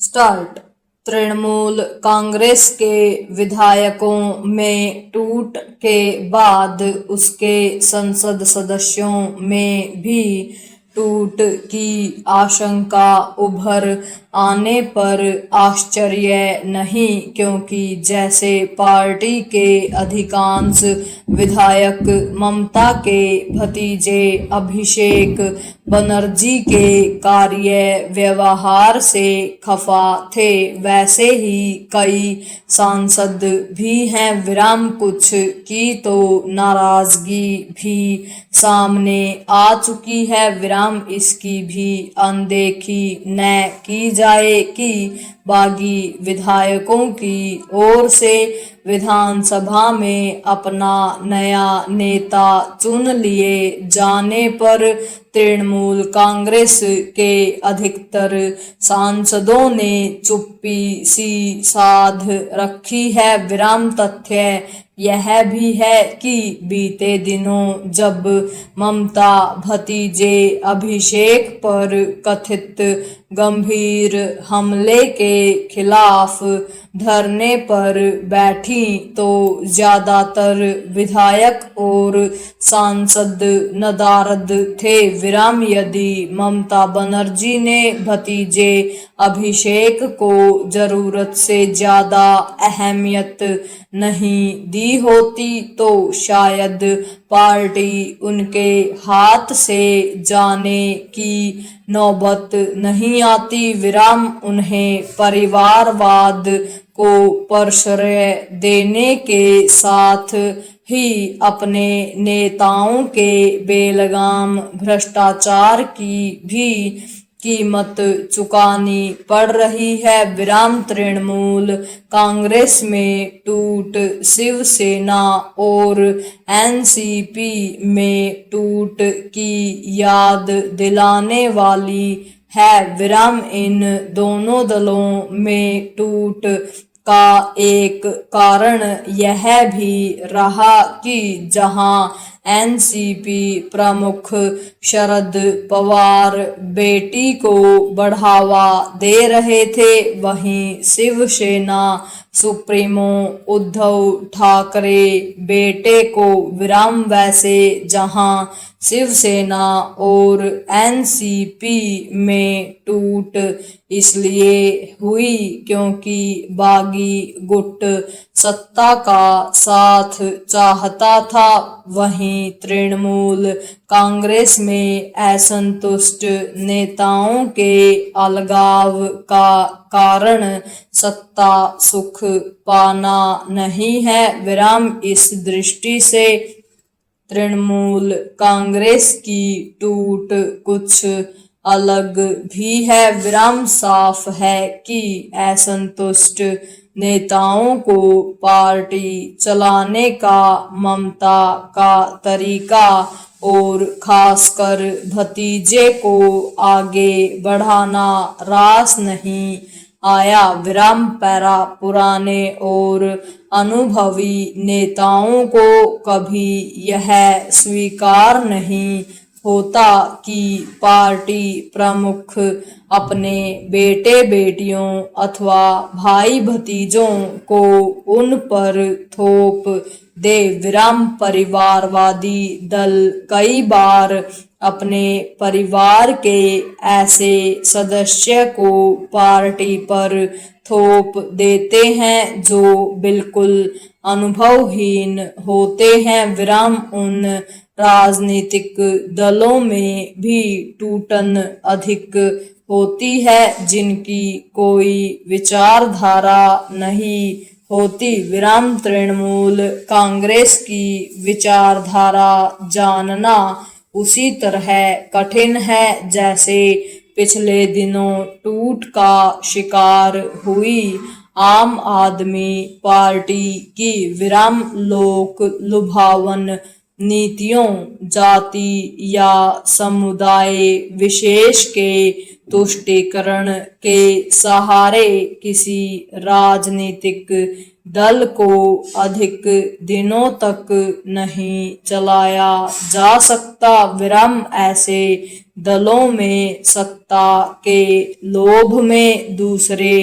Start. Trinamool Congress के विधायकों में टूट के बाद उसके संसद सदस्यों में भी टूट की आशंका उभर आने पर आश्चर्य नहीं, क्योंकि जैसे पार्टी के अधिकांश विधायक ममता के भतीजे अभिषेक बनर्जी के कार्य व्यवहार से खफा थे, वैसे ही कई सांसद भी हैं। विराम कुछ की तो नाराजगी भी सामने आ चुकी है। विराम इसकी भी अनदेखी न की जाए कि बागी विधायकों की ओर से विधानसभा में अपना नया नेता चुन लिए जाने पर तृणमूल कांग्रेस के अधिकतर सांसदों ने चुप्पी सी साध रखी है। विराम तथ्य यह भी है कि बीते दिनों जब ममता भतीजे अभिषेक पर कथित गंभीर हमले के खिलाफ धरने पर बैठी तो ज्यादातर विधायक और सांसद नदारद थे। विराम यदि ममता बनर्जी ने भतीजे अभिषेक को जरूरत से ज्यादा अहमियत नहीं दी होती तो शायद पार्टी उनके हाथ से जाने की नौबत नहीं आती। विराम उन्हें परिवारवाद को प्रश्रय देने के साथ ही अपने नेताओं के बेलगाम भ्रष्टाचार की भी कीमत चुकानी पड़ रही है। विराम तृणमूल कांग्रेस में टूट शिवसेना और एनसीपी में टूट की याद दिलाने वाली है। विराम इन दोनों दलों में टूट का एक कारण यह भी रहा कि जहां एनसीपी प्रमुख शरद पवार बेटी को बढ़ावा दे रहे थे, वहीं शिवसेना सुप्रीमो उद्धव ठाकरे बेटे को विराम वैसे जहां शिवसेना और एनसीपी में टूट इसलिए हुई क्योंकि बागी गुट सत्ता का साथ चाहता था, वहीं तृणमूल कांग्रेस में असंतुष्ट नेताओं के अलगाव का कारण सत्ता सुख पाना नहीं है। विराम इस दृष्टि से तृणमूल कांग्रेस की टूट कुछ अलग भी है। विराम साफ है कि असंतुष्ट नेताओं को पार्टी चलाने का ममता का तरीका और खासकर भतीजे को आगे बढ़ाना रास नहीं आया। विराम पैरा पुराने और अनुभवी नेताओं को कभी यह स्वीकार नहीं होता कि पार्टी प्रमुख अपने बेटे बेटियों अथवा भाई भतीजों को उन पर थोप दे। विराम परिवारवादी दल कई बार अपने परिवार के ऐसे सदस्य को पार्टी पर थोप देते हैं जो बिल्कुल अनुभवहीन होते हैं। विराम उन राजनीतिक दलों में भी टूटन अधिक होती है जिनकी कोई विचारधारा नहीं होती। विराम तृणमूल कांग्रेस की विचारधारा जानना उसी तरह कठिन है जैसे पिछले दिनों टूट का शिकार हुई आम आदमी पार्टी की। विराम लोक लुभावन नीतियों, जाति या समुदाय विशेष के तुष्टीकरण के सहारे किसी राजनीतिक दल को अधिक दिनों तक नहीं चलाया जा सकता। विराम ऐसे दलों में सत्ता के लोभ में दूसरे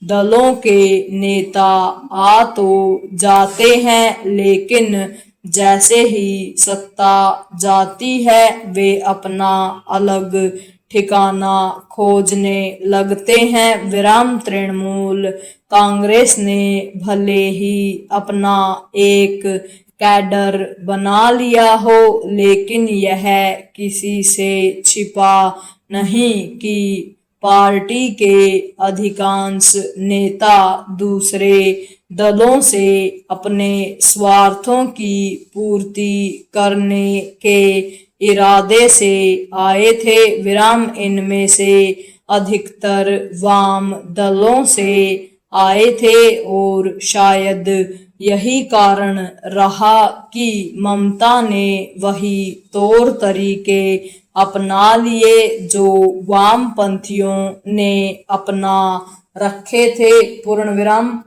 दलों के नेता आ तो जाते हैं, लेकिन जैसे ही सत्ता जाती है वे अपना अलग ठिकाना खोजने लगते हैं। विराम तृणमूल कांग्रेस ने भले ही अपना एक कैडर बना लिया हो, लेकिन यह किसी से छिपा नहीं कि पार्टी के अधिकांश नेता दूसरे दलों से अपने स्वार्थों की पूर्ति करने के इरादे से आए थे। विराम इनमें से अधिकतर वाम दलों से आए थे और शायद यही कारण रहा कि ममता ने वही तौर तरीके अपना लिए जो वामपंथियों ने अपना रखे थे। पूर्ण विराम।